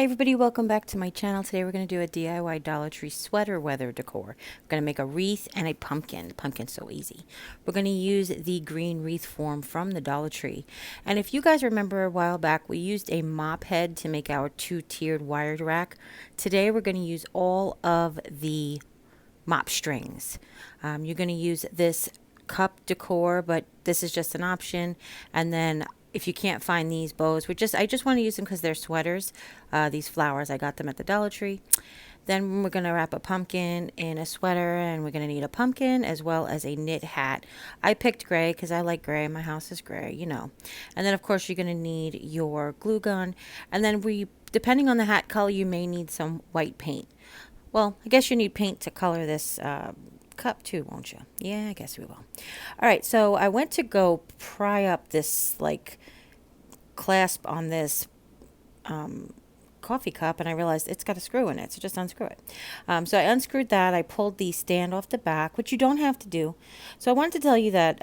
everybody, welcome back to my channel. Today we're going to do a DIY Dollar Tree sweater weather decor. We're going to make a wreath and a pumpkin. The pumpkin's so easy. We're going to use the green wreath form from the Dollar Tree. And if you guys remember a while back, we used a mop head to make our two-tiered wired rack. Today we're going to use all of the mop strings. You're going to use this cup decor, but this is just an option. And then if you can't find these bows, I just want to use them because they're sweaters. These flowers, I got them at the Dollar Tree. Then we're going to wrap a pumpkin in a sweater, and we're going to need a pumpkin as well as a knit hat. I picked gray because I like gray. My house is gray, you know. And then, of course, you're going to need your glue gun. And then depending on the hat color, you may need some white paint. Well, I guess you need paint to color this cup too, won't you? Yeah, I guess we will. All right, so I went to go pry up this like clasp on this coffee cup, and I realized it's got a screw in it, so just unscrew it. So I unscrewed that. I pulled the stand off the back, which you don't have to do. So I wanted to tell you that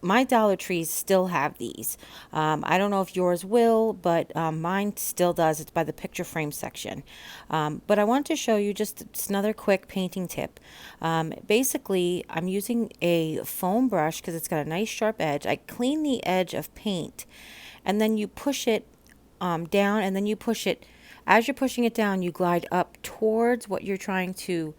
my Dollar Trees still have these. I don't know if yours will, but mine still does. It's by the picture frame section. But I wanted to show you just another quick painting tip. Basically, I'm using a foam brush because it's got a nice sharp edge. I clean the edge of paint, and then you push it down, and then you push it. As you're pushing it down, you glide up towards what you're trying to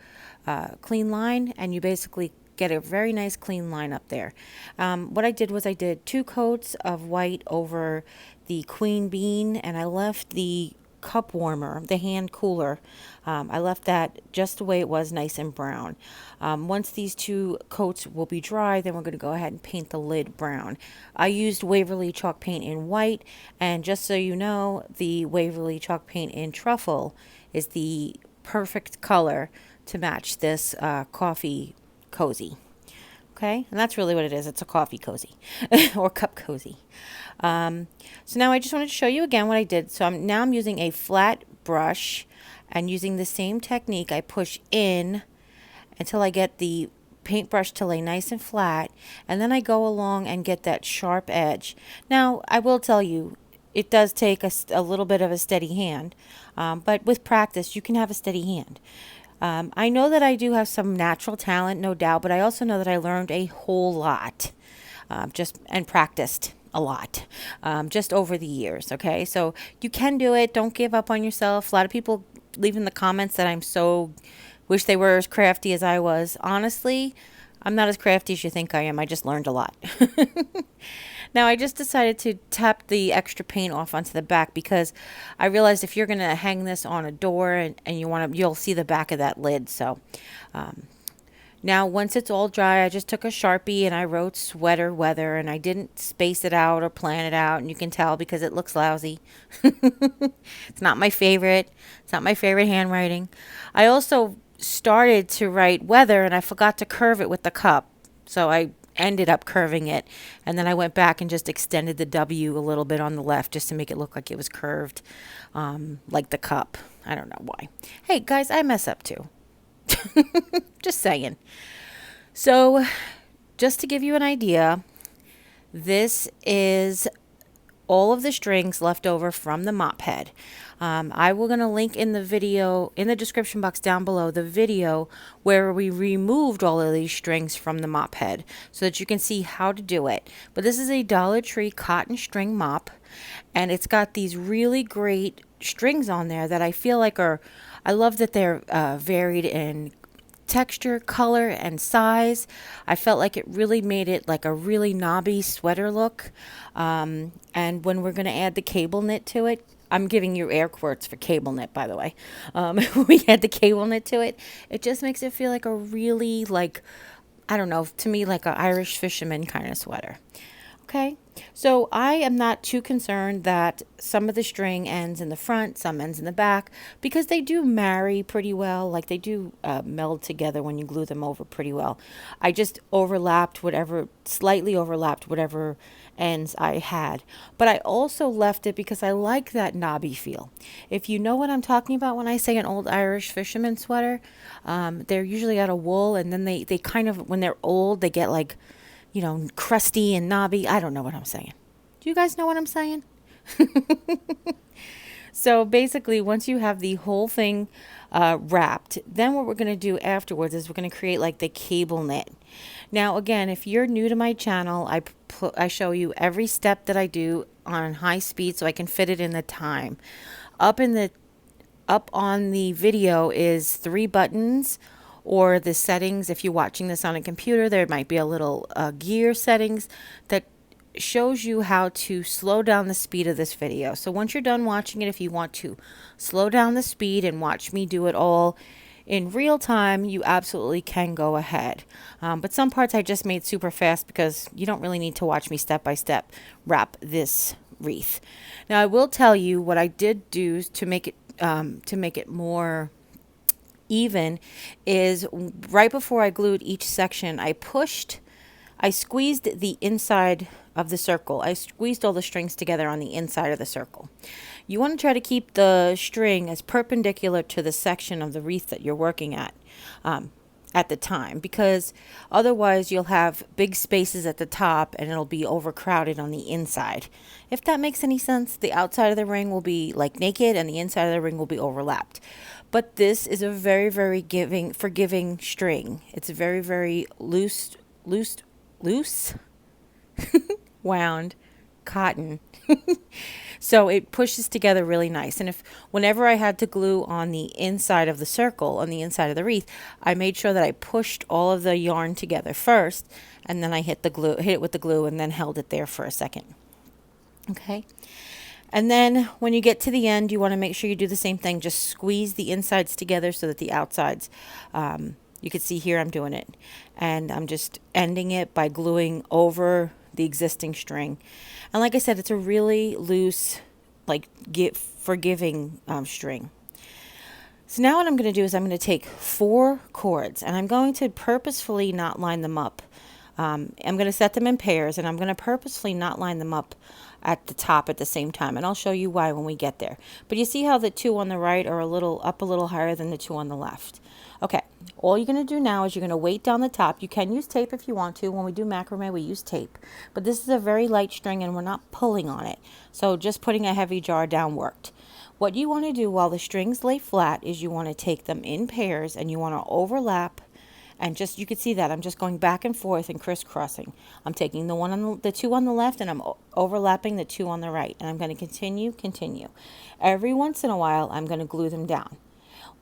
clean line, and you basically get a very nice clean line up there. What I did was I did 2 coats of white over the queen bean, and I left the cup warmer, the hand cooler, I left that just the way it was, nice and brown. Once these 2 coats will be dry, then we're going to go ahead and paint the lid brown. I used Waverly chalk paint in white, and just so you know, the Waverly chalk paint in truffle is the perfect color to match this coffee cozy. Okay, and that's really what it is. It's a coffee cozy or cup cozy. So now I just wanted to show you again what I did. So now I'm using a flat brush, and using the same technique, I push in until I get the paintbrush to lay nice and flat, and then I go along and get that sharp edge. Now I will tell you, it does take a little bit of a steady hand, but with practice you can have a steady hand. I know that I do have some natural talent, no doubt, but I also know that I learned a whole lot and practiced a lot just over the years. Okay, so you can do it. Don't give up on yourself. A lot of people leave in the comments that I'm so wish they were as crafty as I was. Honestly, I'm not as crafty as you think I am. I just learned a lot. Now I just decided to tap the extra paint off onto the back because I realized if you're going to hang this on a door and you'll see the back of that lid. So now once it's all dry, I just took a Sharpie and I wrote sweater weather, and I didn't space it out or plan it out, and you can tell because it looks lousy. It's not my favorite. It's not my favorite handwriting. I also started to write weather, and I forgot to curve it with the cup, so I ended up curving it, and then I went back and just extended the W a little bit on the left just to make it look like it was curved, like the cup. I don't know why. Hey guys, I mess up too. Just saying. So just to give you an idea, this is all of the strings left over from the mop head. I will going to link in the video, in the description box down below, the video where we removed all of these strings from the mop head so that you can see how to do it. But this is a Dollar Tree cotton string mop, and it's got these really great strings on there that I feel like I love that they're varied in texture, color, and size. I felt like it really made it like a really knobby sweater look. And when we're going to add the cable knit to it, I'm giving you air quotes for cable knit, by the way. We add the cable knit to it. It just makes it feel like a really, like, I don't know, to me, like an Irish fisherman kind of sweater. Okay, so I am not too concerned that some of the string ends in the front, some ends in the back, because they do marry pretty well. Like they do meld together when you glue them over pretty well. I just slightly overlapped whatever ends I had. But I also left it because I like that knobby feel. If you know what I'm talking about when I say an old Irish fisherman sweater, they're usually out of wool, and then they kind of, when they're old, they get like, you know, crusty and knobby. I don't know what I'm saying. Do you guys know what I'm saying? So basically, once you have the whole thing wrapped, then what we're going to do afterwards is we're going to create like the cable knit. Now, again, if you're new to my channel, I show you every step that I do on high speed so I can fit it in the time. Up in the up on the video is 3 buttons, or the settings. If you're watching this on a computer, there might be a little gear settings that shows you how to slow down the speed of this video. So once you're done watching it, if you want to slow down the speed and watch me do it all in real time, you absolutely can go ahead. But some parts I just made super fast because you don't really need to watch me step by step wrap this wreath. Now I will tell you what I did do to make it more even is right before I glued each section, I squeezed the inside of the circle. I squeezed all the strings together on the inside of the circle. You want to try to keep the string as perpendicular to the section of the wreath that you're working at the time, because otherwise you'll have big spaces at the top and it'll be overcrowded on the inside. If that makes any sense, the outside of the ring will be like naked and the inside of the ring will be overlapped. But this is a very, very forgiving string. It's very, very loose, wound cotton. So it pushes together really nice. And whenever I had to glue on the inside of the circle, on the inside of the wreath, I made sure that I pushed all of the yarn together first, and then I hit it with the glue and then held it there for a second. Okay. And then when you get to the end, you want to make sure you do the same thing. Just squeeze the insides together so that the outsides, you can see here I'm doing it. And I'm just ending it by gluing over the existing string. And like I said, it's a really loose, like forgiving string. So now what I'm going to do is I'm going to take 4 cords and I'm going to purposefully not line them up. I'm going to set them in pairs and I'm going to purposefully not line them up at the top at the same time, and I'll show you why when we get there. But you see how the 2 on the right are a little higher than the 2 on the left. Okay, all you're going to do now is you're going to weight down the top. You can use tape if you want to. When we do macrame, we use tape, but this is a very light string and we're not pulling on it, so just putting a heavy jar down worked. What you want to do while the strings lay flat is you want to take them in pairs and you want to overlap. And you can see that I'm just going back and forth and crisscrossing. I'm taking the 2 on the left and I'm overlapping the 2 on the right. And I'm going to continue. Every once in a while, I'm going to glue them down.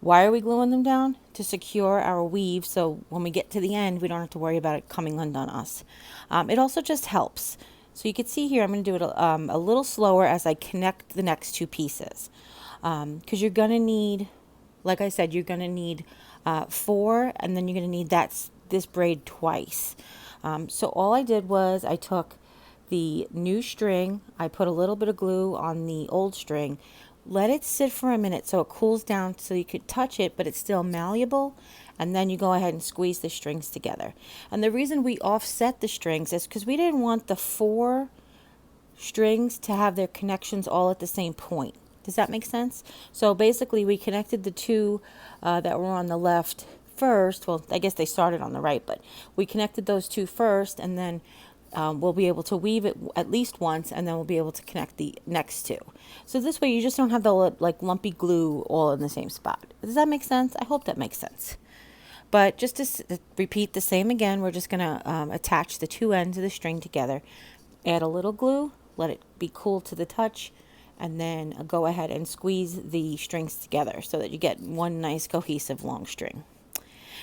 Why are we gluing them down? To secure our weave, so when we get to the end, we don't have to worry about it coming undone us. It also just helps. So you can see here, I'm going to do it a little slower as I connect the next 2 pieces. Because you're going to need, like I said, you're going to need 4, and then you're going to need this braid twice. So all I did was I took the new string, I put a little bit of glue on the old string, let it sit for a minute so it cools down so you could touch it, but it's still malleable, and then you go ahead and squeeze the strings together. And the reason we offset the strings is because we didn't want the 4 strings to have their connections all at the same point. Does that make sense? So basically we connected the 2 that were on the left first. Well, I guess they started on the right, but we connected those 2 first, and then we'll be able to weave it at least once, and then we'll be able to connect the next 2. So this way you just don't have the like lumpy glue all in the same spot. Does that make sense? I hope that makes sense. But just to repeat the same again, we're just going to attach the 2 ends of the string together, add a little glue, let it be cool to the touch, and then go ahead and squeeze the strings together so that you get one nice cohesive long string.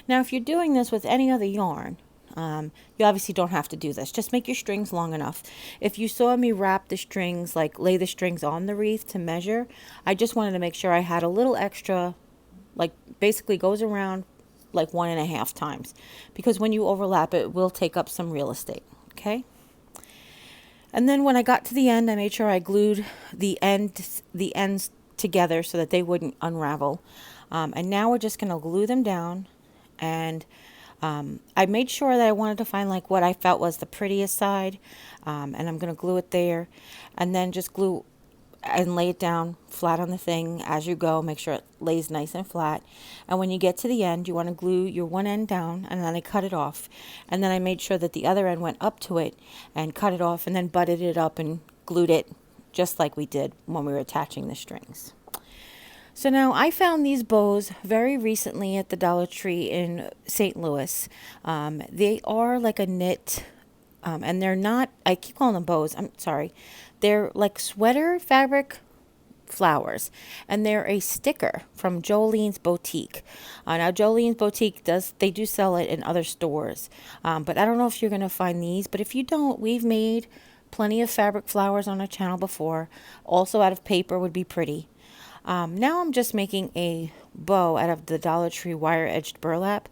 Now if you're doing this with any other yarn, you obviously don't have to do this. Just make your strings long enough. If you saw me wrap the strings, like lay the strings on the wreath to measure, I just wanted to make sure I had a little extra, like basically goes around like 1.5 times, because when you overlap it will take up some real estate. Okay. And then when I got to the end, I made sure I glued the ends together so that they wouldn't unravel. And now we're just going to glue them down. And I made sure that I wanted to find like what I felt was the prettiest side. And I'm going to glue it there. And then just glue and lay it down flat on the thing as you go. Make sure it lays nice and flat. And when you get to the end, you want to glue your one end down, and then I cut it off. And then I made sure that the other end went up to it and cut it off, and then butted it up and glued it just like we did when we were attaching the strings. So now I found these bows very recently at the Dollar Tree in St. Louis. They are like a knit, and they're not, I keep calling them bows, I'm sorry. They're like sweater fabric flowers, and they're a sticker from Jolene's Boutique. Now Jolene's Boutique they do sell it in other stores, but I don't know if you're going to find these, but if you don't, we've made plenty of fabric flowers on our channel before, also out of paper would be pretty. Now I'm just making a bow out of the Dollar Tree wire edged burlap,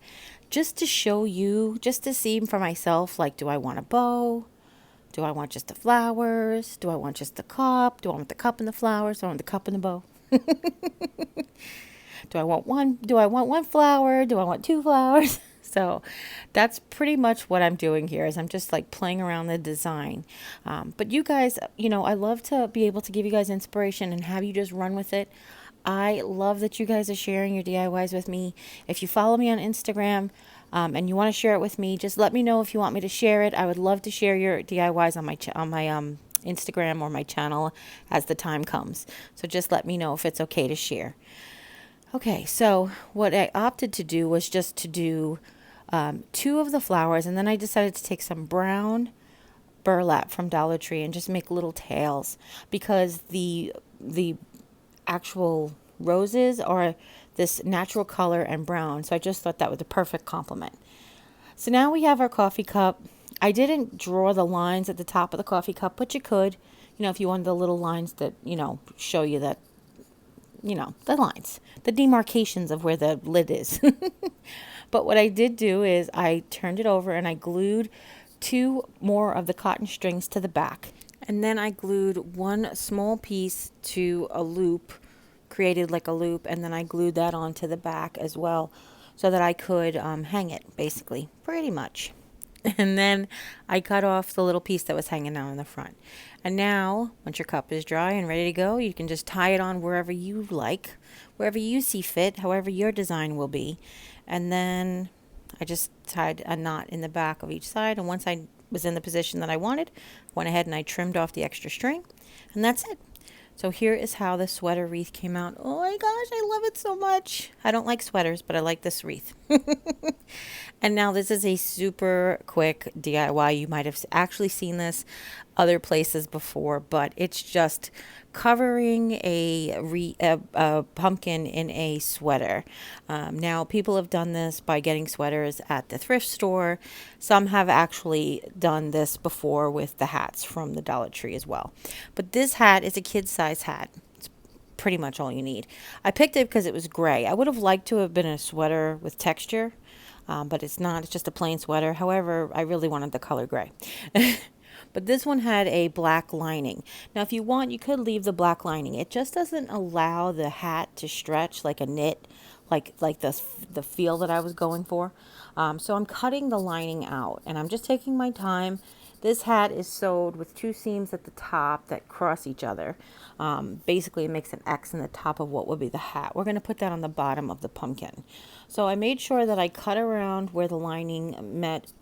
just to show you, just to see for myself, like, do I want a bow? Do I want just the flowers? Do I want just the cup? Do I want the cup and the flowers? Do I want the cup and the bow? Do I want one flower? Do I want two flowers? So that's pretty much what I'm doing here, is I'm just like playing around the design. But you guys, I love to be able to give you guys inspiration and have you just run with it. I love that you guys are sharing your DIYs with me. If you follow me on Instagram, and you want to share it with me, just let me know if you want me to share it. I would love to share your DIYs on my Instagram or my channel as the time comes. So just let me know if it's okay to share. Okay, so what I opted to do was just to do 2 of the flowers, and then I decided to take some brown burlap from Dollar Tree and just make little tails, because the actual roses are this natural color and brown, so I just thought that was the perfect complement. So now we have our coffee cup. I didn't draw the lines at the top of the coffee cup, but you could, if you wanted the little lines that, show you that, the lines, the demarcations of where the lid is. But what I did do is I turned it over and I glued 2 more of the cotton strings to the back. And then I glued 1 small piece to a loop, created like a loop, and then I glued that onto the back as well, so that I could hang it, basically, pretty much. And then I cut off the little piece that was hanging out in the front. And now, once your cup is dry and ready to go, you can just tie it on wherever you like, wherever you see fit, however your design will be. And then I just tied a knot in the back of each side, and once I was in the position that I wanted, went ahead and I trimmed off the extra string, and that's it. So here is how the sweater wreath came out. Oh my gosh, I love it so much. I don't like sweaters, but I like this wreath. And now this is a super quick DIY. You might have actually seen this other places before, but it's just covering a pumpkin in a sweater. Now, people have done this by getting sweaters at the thrift store. Some have actually done this before with the hats from the Dollar Tree as well. But this hat is a kid size hat. It's pretty much all you need. I picked it because it was gray. I would have liked to have been a sweater with texture, but it's not. It's just a plain sweater. However, I really wanted the color gray. But this one had a black lining. Now, if you want, you could leave the black lining. It just doesn't allow the hat to stretch like a knit, like the feel that I was going for. So I'm cutting the lining out, and I'm just taking my time. This hat is sewed with 2 seams at the top that cross each other. Basically, it makes an X in the top of what would be the hat. We're going to put that on the bottom of the pumpkin. So I made sure that I cut around where the lining met,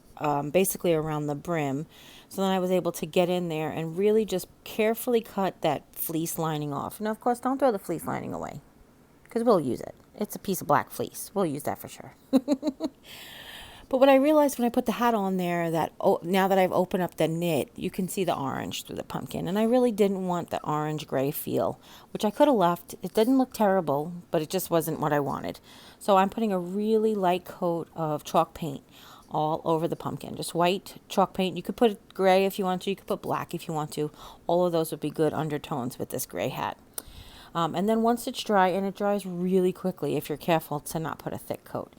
basically around the brim. So then I was able to get in there and really just carefully cut that fleece lining off. Now, of course, don't throw the fleece lining away, because we'll use it. It's a piece of black fleece. We'll use that for sure. But what I realized when I put the hat on there, that now that I've opened up the knit, you can see the orange through the pumpkin. And I really didn't want the orange-gray feel, which I could have left. It didn't look terrible, but it just wasn't what I wanted. So I'm putting a really light coat of chalk paint all over the pumpkin. Just white chalk paint. You could put gray if you want to. You could put black if you want to. All of those would be good undertones with this gray hat. And then once it's dry, and it dries really quickly if you're careful to not put a thick coat.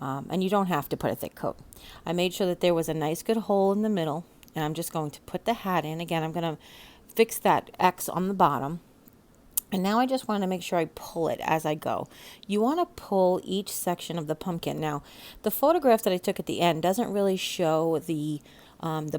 And you don't have to put a thick coat. I made sure that there was a nice good hole in the middle, and I'm just going to put the hat in. Again, I'm going to fix that X on the bottom. And now I just want to make sure I pull it as I go. You want to pull each section of the pumpkin. Now, the photograph that I took at the end doesn't really show the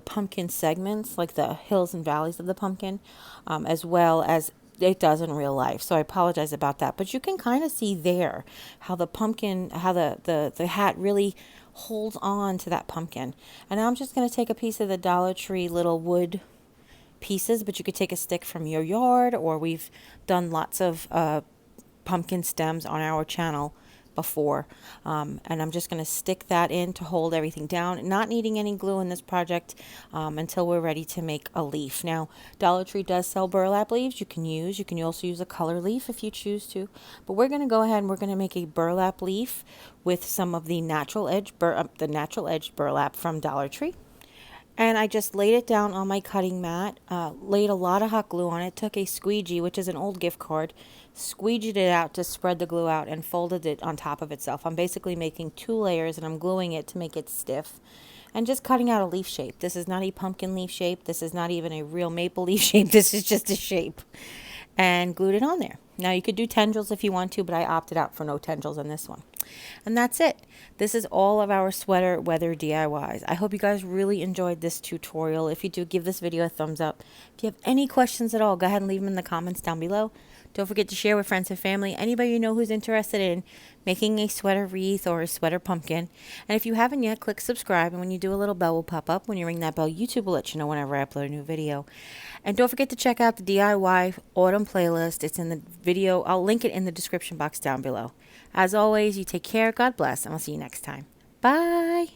pumpkin segments, like the hills and valleys of the pumpkin, as well as it does in real life. So I apologize about that. But you can kind of see there how the pumpkin, how the hat really holds on to that pumpkin. And now I'm just going to take a piece of the Dollar Tree little wood pieces, but you could take a stick from your yard, or we've done lots of pumpkin stems on our channel before. And I'm just going to stick that in to hold everything down, not needing any glue in this project until we're ready to make a leaf. Now, Dollar Tree does sell burlap leaves you can use. You can also use a color leaf if you choose to, but we're going to go ahead and we're going to make a burlap leaf with some of the natural edge burlap from Dollar Tree. And I just laid it down on my cutting mat, laid a lot of hot glue on it, took a squeegee, which is an old gift card, squeegeed it out to spread the glue out, and folded it on top of itself. I'm basically making 2 layers, and I'm gluing it to make it stiff and just cutting out a leaf shape. This is not a pumpkin leaf shape. This is not even a real maple leaf shape. This is just a shape. And glued it on there. Now you could do tendrils if you want to, but I opted out for no tendrils on this one. And that's it. This is all of our sweater weather DIYs. I hope you guys really enjoyed this tutorial. If you do, give this video a thumbs up. If you have any questions at all, go ahead and leave them in the comments down below. Don't forget to share with friends and family, anybody you know who's interested in making a sweater wreath or a sweater pumpkin. And if you haven't yet, click subscribe, and when you do, a little bell will pop up. When you ring that bell, YouTube will let you know whenever I upload a new video. And don't forget to check out the DIY autumn playlist. It's in the video. I'll link it in the description box down below. As always, you take care, God bless, and I'll see you next time. Bye!